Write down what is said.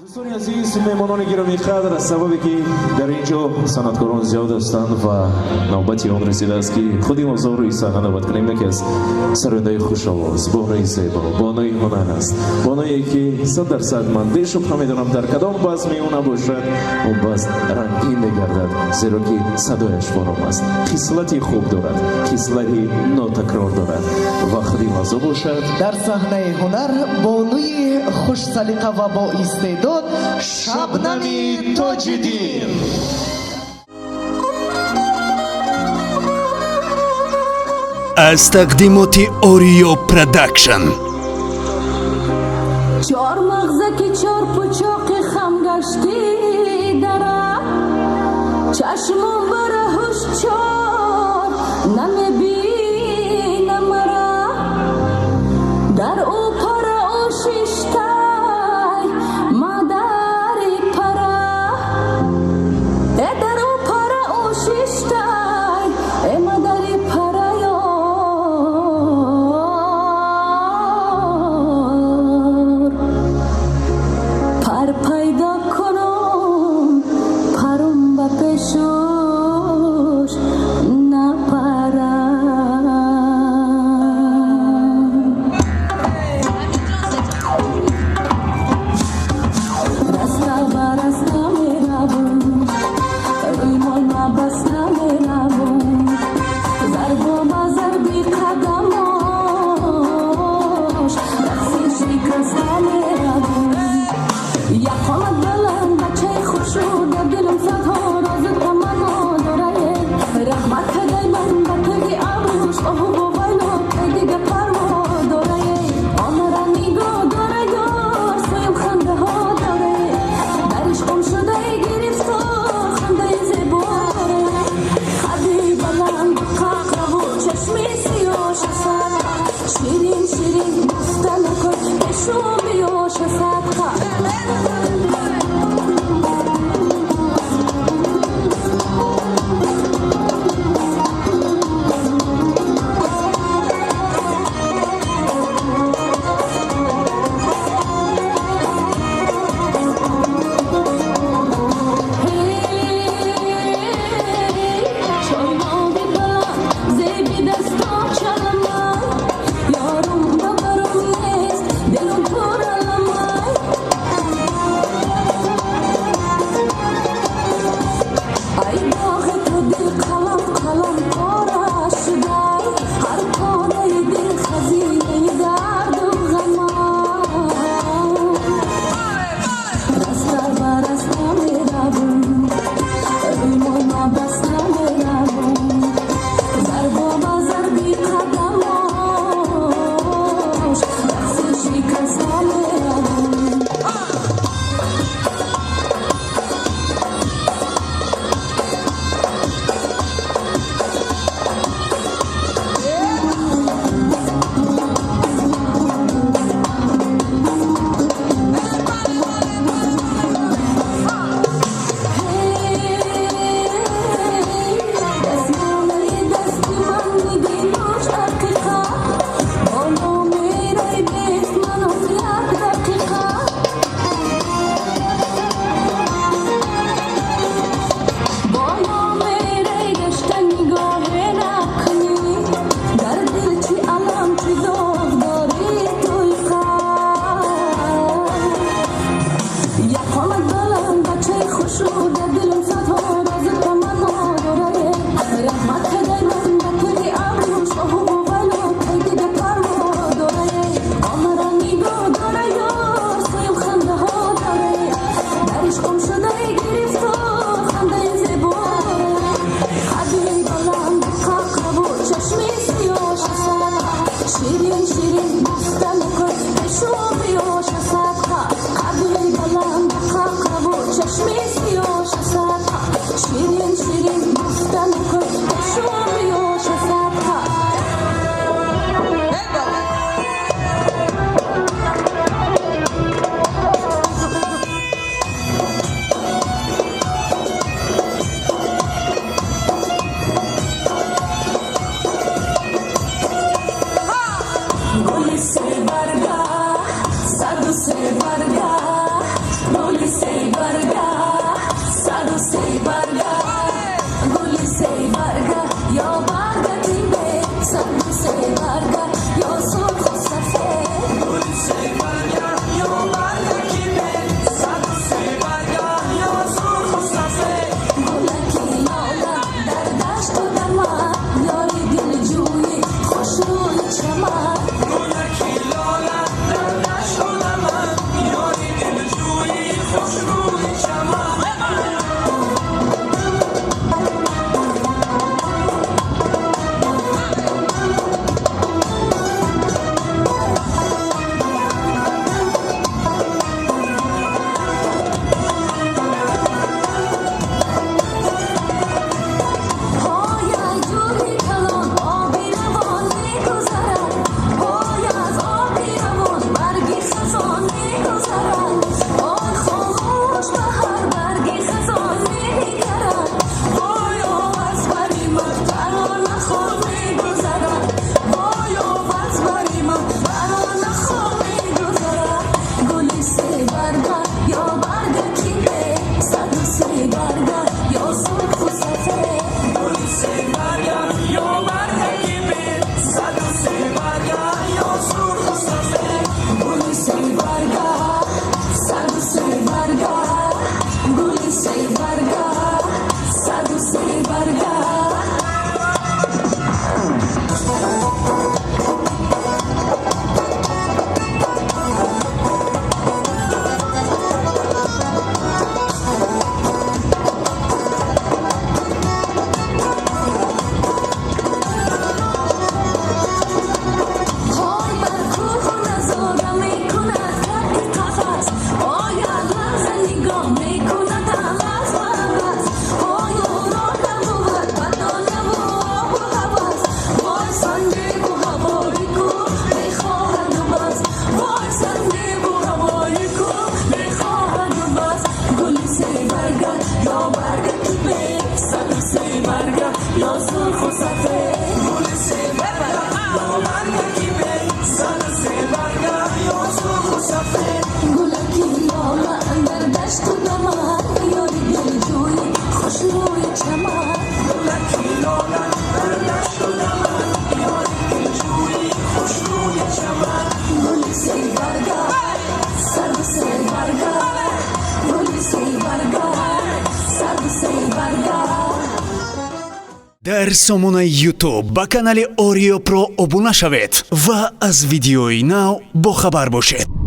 دوستان عزیز، مهمانان گرامی قدر، سببی که در اینجا صنعتکاران زیاد هستند و نوبت آن رسیده است که خودی موضوع روی صحنه دعوت کنیم. یکی از سرنده‌های خوش آواز، بانوی زیبا، بانوی هنر است، بانویی که 100% من بی‌شبهه میدونم در کدام بزم او نباشد اون بزم رنگین میگردد، زیرا که صدایش فراوان است، خصلتی خوب دارد، خصلتی ناتکرار دارد و خودی موضوع باشد. در صحنه هنر بانوی خوش سلیقه و با استعداد شبنمی تاج‌الدین. از تقدیمات اوریو پروداکشن. چار مغزه که چار پچاق خم گشتی داره، چشمم بره هوش چار نمیبینه مرا، در او پر او شیشتای مادری پره، در او پر او شیشتای مادری پره. پر پیدا کنم پرم به پیشوش نپرم. رسته به رسته میروم، ریمون ما بسته میروم، ضربه به ضربی قدماش رقصی شکسته میروم. یقامت بلند بچه خوشو در دلم صدها راز تمنا داره، رحمت کدای من بطری عروش آهو و ویلا دیگه پروا داره، آمرا نیگاه داره یار سویم خنده ها داره، درش قم شده گرفت و خنده زیبا داره، خدی بلند قاقه و چشمی سیاش صد، شیرین شیرین گفتن کن پیشو بیاش صد. شیرین شیرین گفتن کن پیشو بیاش صدقه، قدری بلند قاقه و چشمی سیاش barga, sadu se barga, guli se barga, yo barga tibe, sadu se barga, yo surkho safed. Guli se barga, yo barga tibe, sadu se barga, yo surkho safed. Gula ki lola dar dasht o dama, yori dil juyi khosh roy chama. Gula ki lola dar dasht o dama, yori dil juyi khosh roy chama. дар сомонаи ютуб ба канали Орио Про обуна шавед ва аз видеои нав бохабар бошед.